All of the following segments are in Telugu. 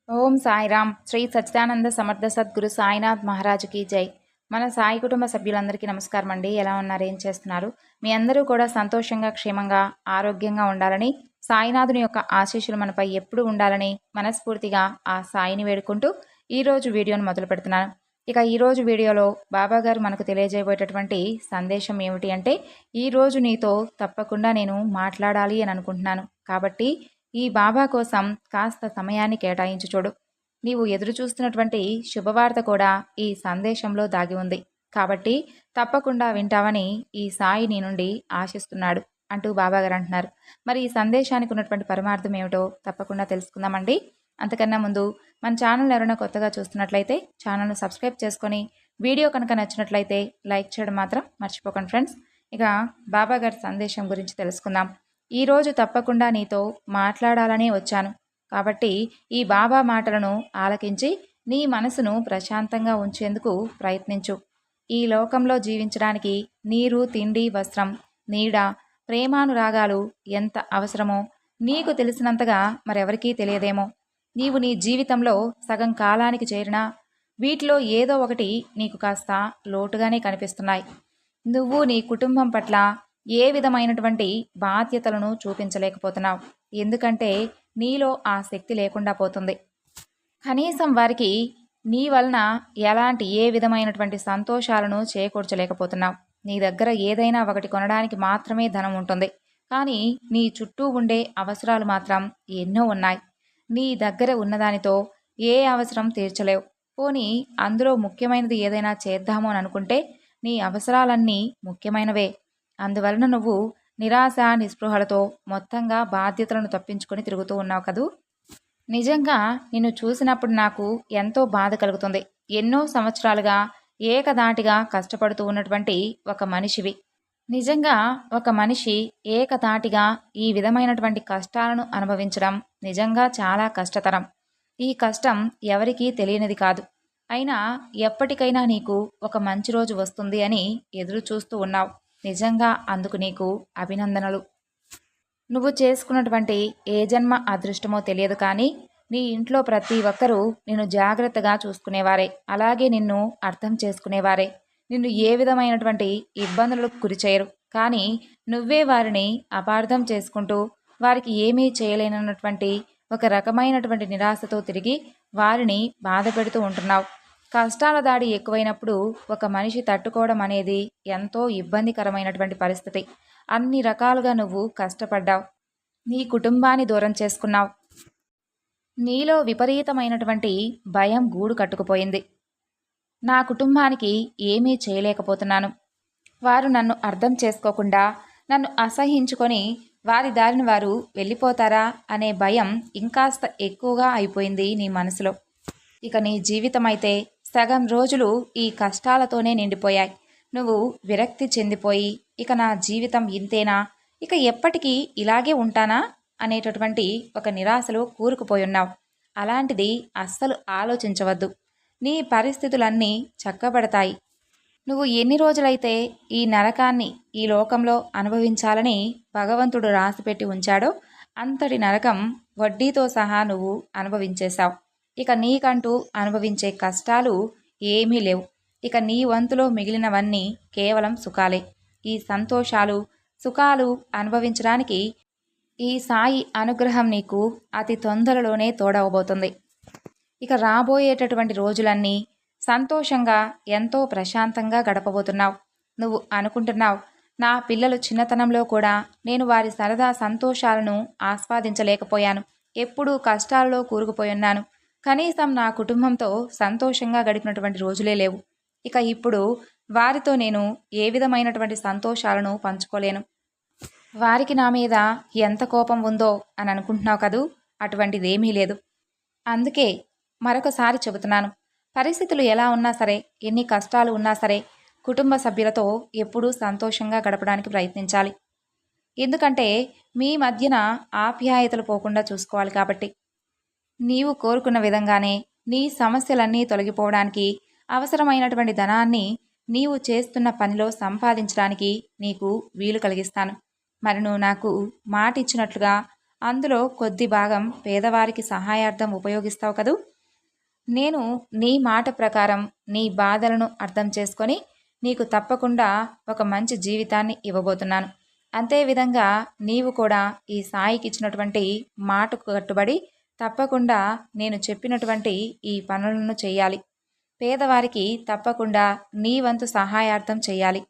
ఓం సాయిరామ్. శ్రీ సచ్చిదానంద సమర్థ సద్గురు సాయినాథ్ మహారాజుకి జై. మన సాయి కుటుంబ సభ్యులందరికీ నమస్కారం అండి. ఎలా ఉన్నారు, ఏం చేస్తున్నారు? మీ అందరూ కూడా సంతోషంగా, క్షేమంగా, ఆరోగ్యంగా ఉండాలని, సాయినాథుని యొక్క ఆశీస్సులు మనపై ఎప్పుడూ ఉండాలని మనస్ఫూర్తిగా ఆ సాయిని వేడుకుంటూ ఈరోజు వీడియోను మొదలు పెడుతున్నాను. ఇక ఈరోజు వీడియోలో బాబాగారు మనకు తెలియజేయబోయేటటువంటి సందేశం ఏమిటి అంటే, ఈరోజు నీతో తప్పకుండా నేను మాట్లాడాలి అని అనుకుంటున్నాను. కాబట్టి ఈ బాబా కోసం కాస్త సమయాన్ని కేటాయించి చూడు. నీవు ఎదురు చూస్తున్నటువంటి శుభవార్త కూడా ఈ సందేశంలో దాగి ఉంది. కాబట్టి తప్పకుండా వింటావని ఈ సాయి నీ నుండి ఆశిస్తున్నాడు అంటూ బాబాగారు అంటున్నారు. మరి ఈ సందేశానికి ఉన్నటువంటి పరమార్థం ఏమిటో తప్పకుండా తెలుసుకుందామండి. అంతకన్నా ముందు మన ఛానల్ ఎవరైనా కొత్తగా చూస్తున్నట్లయితే ఛానల్ను సబ్స్క్రైబ్ చేసుకొని, వీడియో కనుక నచ్చినట్లయితే లైక్ చేయడం మాత్రం మర్చిపోకండి ఫ్రెండ్స్. ఇక బాబాగారి సందేశం గురించి తెలుసుకుందాం. ఈరోజు తప్పకుండా నీతో మాట్లాడాలనే వచ్చాను. కాబట్టి ఈ బాబా మాటలను ఆలకించి నీ మనసును ప్రశాంతంగా ఉంచేందుకు ప్రయత్నించు. ఈ లోకంలో జీవించడానికి నీరు, తిండి, వస్త్రం, నీడ, ప్రేమానురాగాలు ఎంత అవసరమో నీకు తెలిసినంతగా మరెవరికీ తెలియదేమో. నీవు నీ జీవితంలో సగం కాలానికి చేరినా వీటిలో ఏదో ఒకటి నీకు కాస్త లోటుగానే కనిపిస్తున్నాయి. నువ్వు నీ కుటుంబం పట్ల ఏ విధమైనటువంటి బాధ్యతలను చూపించలేకపోతున్నావు. ఎందుకంటే నీలో ఆ శక్తి లేకుండా పోతుంది. కనీసం వారికి నీ వలన ఎలాంటి ఏ విధమైనటువంటి సంతోషాలను చేకూర్చలేకపోతున్నావు. నీ దగ్గర ఏదైనా ఒకటి కొనడానికి మాత్రమే ధనం ఉంటుంది. కానీ నీ చుట్టూ ఉండే అవసరాలు మాత్రం ఎన్నో ఉన్నాయి. నీ దగ్గర ఉన్నదానితో ఏ అవసరం తీర్చలేవు. పోనీ అందులో ముఖ్యమైనది ఏదైనా చేద్దాము అని అనుకుంటే నీ అవసరాలన్నీ ముఖ్యమైనవే. అందువలన నువ్వు నిరాశ, నిస్పృహలతో మొత్తంగా బాధ్యతలను తప్పించుకొని తిరుగుతూ ఉన్నావు కదూ. నిజంగా నిన్ను చూసినప్పుడు నాకు ఎంతో బాధ కలుగుతుంది. ఎన్నో సంవత్సరాలుగా ఏకధాటిగా కష్టపడుతూ ఉన్నటువంటి ఒక మనిషివి. నిజంగా ఒక మనిషి ఏకధాటిగా ఈ విధమైనటువంటి కష్టాలను అనుభవించడం నిజంగా చాలా కష్టతరం. ఈ కష్టం ఎవరికీ తెలియనిది కాదు. అయినా ఎప్పటికైనా నీకు ఒక మంచి రోజు వస్తుంది అని ఎదురు చూస్తూ ఉన్నావు. నిజంగా అందుకు నీకు అభినందనలు. నువ్వు చేసుకున్నటువంటి ఏ జన్మ అదృష్టమో తెలియదు, కానీ నీ ఇంట్లో ప్రతి ఒక్కరూ నిన్ను జాగ్రత్తగా చూసుకునేవారే, అలాగే నిన్ను అర్థం చేసుకునేవారే. నిన్ను ఏ విధమైనటువంటి ఇబ్బందులకు గురి చేయరు. కానీ నువ్వే వారిని అపార్థం చేసుకుంటూ వారికి ఏమీ చేయలేనటువంటి ఒక రకమైనటువంటి నిరాశతో తిరిగి వారిని బాధ పెడుతూ ఉంటున్నావు. కష్టాల దాడి ఎక్కువైనప్పుడు ఒక మనిషి తట్టుకోవడం అనేది ఎంతో ఇబ్బందికరమైనటువంటి పరిస్థితి. అన్ని రకాలుగా నువ్వు కష్టపడ్డావు. నీ కుటుంబాన్ని దూరం చేసుకున్నావు. నీలో విపరీతమైనటువంటి భయం గూడు కట్టుకుపోయింది. నా కుటుంబానికి ఏమీ చేయలేకపోతున్నాను, వారు నన్ను అర్థం చేసుకోకుండా నన్ను అసహించుకొని వారి దారిని వారు వెళ్ళిపోతారా అనే భయం ఇంకాస్త ఎక్కువగా అయిపోయింది నీ మనసులో. ఇక నీ జీవితం అయితే సగం రోజులు ఈ కష్టాలతోనే నిండిపోయాయి. నువ్వు విరక్తి చెందిపోయి ఇక నా జీవితం ఇంతేనా, ఇక ఎప్పటికీ ఇలాగే ఉంటానా అనేటటువంటి ఒక నిరాశలో కూరుకుపోయున్నావు. అలాంటిది అస్సలు ఆలోచించవద్దు. నీ పరిస్థితులన్నీ చక్కబడతాయి. నువ్వు ఎన్ని రోజులైతే ఈ నరకాన్ని ఈ లోకంలో అనుభవించాలని భగవంతుడు రాసిపెట్టి ఉంచాడో అంతటి నరకం వడ్డీతో సహా నువ్వు అనుభవించేశావు. ఇక నీకంటూ అనుభవించే కష్టాలు ఏమీ లేవు. ఇక నీ వంతులో మిగిలినవన్నీ కేవలం సుఖాలే. ఈ సంతోషాలు, సుఖాలు అనుభవించడానికి ఈ సాయి అనుగ్రహం నీకు అతి తొందరలోనే తోడవబోతుంది. ఇక రాబోయేటటువంటి రోజులన్నీ సంతోషంగా, ఎంతో ప్రశాంతంగా గడపబోతున్నావు. నువ్వు అనుకుంటున్నావు, నా పిల్లలు చిన్నతనంలో కూడా నేను వారి సరదా సంతోషాలను ఆస్వాదించలేకపోయాను, ఎప్పుడూ కష్టాలలో కూరుకుపోయున్నాను, కనీసం నా కుటుంబంతో సంతోషంగా గడిపినటువంటి రోజులే లేవు. ఇక ఇప్పుడు వారితో నేను ఏ విధమైనటువంటి సంతోషాలను పంచుకోలేను. వారికి నా మీద ఎంత కోపం ఉందో అని అనుకుంటున్నావు కదూ. అటువంటిదేమీ లేదు. అందుకే మరొకసారి చెబుతున్నాను, పరిస్థితులు ఎలా ఉన్నా సరే, ఎన్ని కష్టాలు ఉన్నా సరే, కుటుంబ సభ్యులతో ఎప్పుడూ సంతోషంగా గడపడానికి ప్రయత్నించాలి. ఎందుకంటే మీ మధ్యన ఆప్యాయతలు పోకుండా చూసుకోవాలి. కాబట్టి నీవు కోరుకున్న విధంగానే నీ సమస్యలన్నీ తొలగిపోవడానికి అవసరమైనటువంటి ధనాన్ని నీవు చేస్తున్న పనిలో సంపాదించడానికి నీకు వీలు కలిగిస్తాను. మరి నువ్వు నాకు మాట ఇచ్చినట్లుగా అందులో కొద్ది భాగం పేదవారికి సహాయార్థం ఉపయోగిస్తావు కదూ. నేను నీ మాట ప్రకారం నీ బాధలను అర్థం చేసుకొని నీకు తప్పకుండా ఒక మంచి జీవితాన్ని ఇవ్వబోతున్నాను. అంతేవిధంగా నీవు కూడా ఈ సాయికి ఇచ్చినటువంటి మాటకు కట్టుబడి తప్పకుండా నేను చెప్పినటువంటి ఈ పనులను చేయాలి. పేదవారికి తప్పకుండా నీ వంతు సహాయార్థం చేయాలి.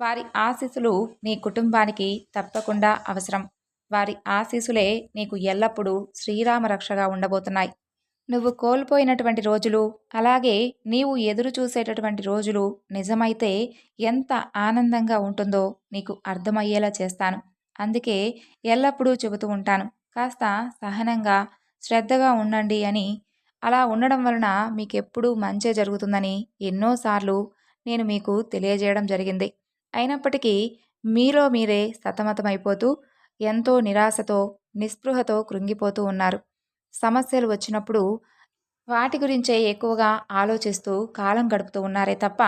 వారి ఆశీస్సులు నీ కుటుంబానికి తప్పకుండా అవసరం. వారి ఆశీస్సులే నీకు ఎల్లప్పుడూ శ్రీరామ రక్షగా ఉండబోతున్నాయి. నువ్వు కోల్పోయినటువంటి రోజులు, అలాగే నీవు ఎదురు చూసేటటువంటి రోజులు నిజమైతే ఎంత ఆనందంగా ఉంటుందో నీకు అర్థమయ్యేలా చేస్తాను. అందుకే ఎల్లప్పుడూ చెబుతూ ఉంటాను, కాస్త సహనంగా శ్రద్ధగా ఉండండి అని. అలా ఉండడం వలన మీకెప్పుడూ మంచే జరుగుతుందని ఎన్నోసార్లు నేను మీకు తెలియజేయడం జరిగింది. అయినప్పటికీ మీలో మీరే సతమతమైపోతూ ఎంతో నిరాశతో నిస్పృహతో కృంగిపోతూ ఉన్నారు. సమస్యలు వచ్చినప్పుడు వాటి గురించే ఎక్కువగా ఆలోచిస్తూ కాలం గడుపుతూ ఉన్నారే తప్ప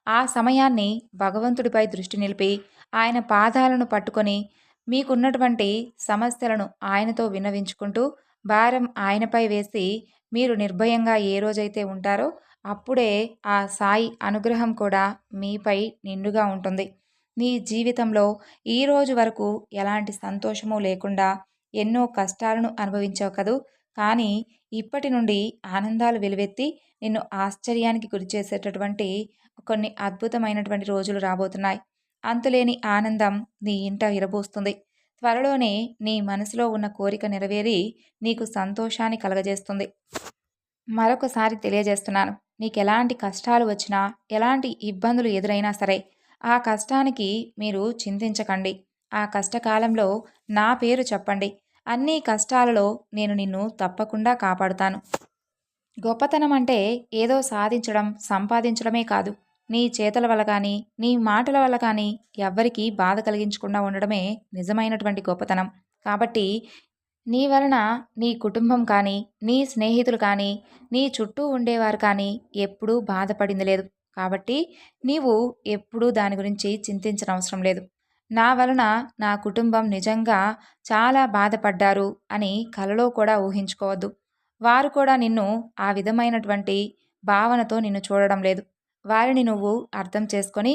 ఆ సమయాన్ని భగవంతుడిపై దృష్టి నిలిపి ఆయన పాదాలను పట్టుకొని మీకున్నటువంటి సమస్యలను ఆయనతో విన్నవించుకుంటూ భారం ఆయనపై వేసి మీరు నిర్భయంగా ఏ రోజైతే ఉంటారో అప్పుడే ఆ సాయి అనుగ్రహం కూడా మీపై నిండుగా ఉంటుంది. నీ జీవితంలో ఈ రోజు వరకు ఎలాంటి సంతోషము లేకుండా ఎన్నో కష్టాలను అనుభవించావు కదూ. కానీ ఇప్పటి నుండి ఆనందాలు వెలువెత్తి నిన్ను ఆశ్చర్యానికి గురిచేసేటటువంటి కొన్ని అద్భుతమైనటువంటి రోజులు రాబోతున్నాయి. అంతులేని ఆనందం నీ ఇంట విరబూస్తుంది. త్వరలోనే నీ మనసులో ఉన్న కోరిక నెరవేరి నీకు సంతోషాన్ని కలగజేస్తుంది. మరొకసారి తెలియజేస్తున్నాను, నీకు ఎలాంటి కష్టాలు వచ్చినా ఎలాంటి ఇబ్బందులు ఎదురైనా సరే ఆ కష్టానికి మీరు చింతించకండి. ఆ కష్టకాలంలో నా పేరు చెప్పండి. అన్ని కష్టాలలో నేను నిన్ను తప్పకుండా కాపాడుతాను. గొప్పతనం అంటే ఏదో సాధించడం, సంపాదించడమే కాదు. నీ చేతల వల్ల కానీ నీ మాటల వల్ల కానీ ఎవ్వరికీ బాధ కలిగించకుండా ఉండడమే నిజమైనటువంటి గొప్పతనం. కాబట్టి నీ వలన నీ కుటుంబం కానీ నీ స్నేహితులు కానీ నీ చుట్టూ ఉండేవారు కానీ ఎప్పుడూ బాధపడింది లేదు. కాబట్టి నీవు ఎప్పుడూ దాని గురించి చింతించనవసరం లేదు. నా వలన నా కుటుంబం నిజంగా చాలా బాధపడ్డారు అని కలలో కూడా ఊహించుకోవద్దు. వారు కూడా నిన్ను ఆ విధమైనటువంటి భావనతో నిన్ను చూడడం లేదు. వారిని నువ్వు అర్థం చేసుకొని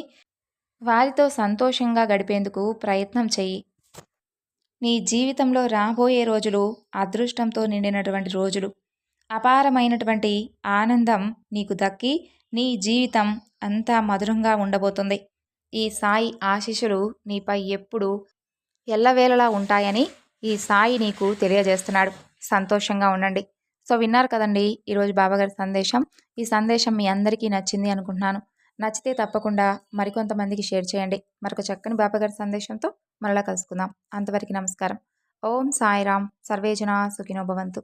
వారితో సంతోషంగా గడిపేందుకు ప్రయత్నం చెయ్యి. నీ జీవితంలో రాబోయే రోజులు అదృష్టంతో నిండినటువంటి రోజులు. అపారమైనటువంటి ఆనందం నీకు దక్కి నీ జీవితం అంతా మధురంగా ఉండబోతుంది. ఈ సాయి ఆశీస్సులు నీపై ఎప్పుడూ ఎల్లవేళలా ఉంటాయని ఈ సాయి నీకు తెలియజేస్తున్నాడు. సంతోషంగా ఉండండి. సో విన్నారు కదండి ఈరోజు బాబాగారి సందేశం. ఈ సందేశం మీ అందరికీ నచ్చింది అనుకుంటున్నాను. నచ్చితే తప్పకుండా మరికొంతమందికి షేర్ చేయండి. మరొక చక్కని బాబాగారి సందేశంతో మరలా కలుసుకుందాం. అంతవరకు నమస్కారం. ఓం సాయిరామ్. సర్వేజన సుఖినో భవంతు.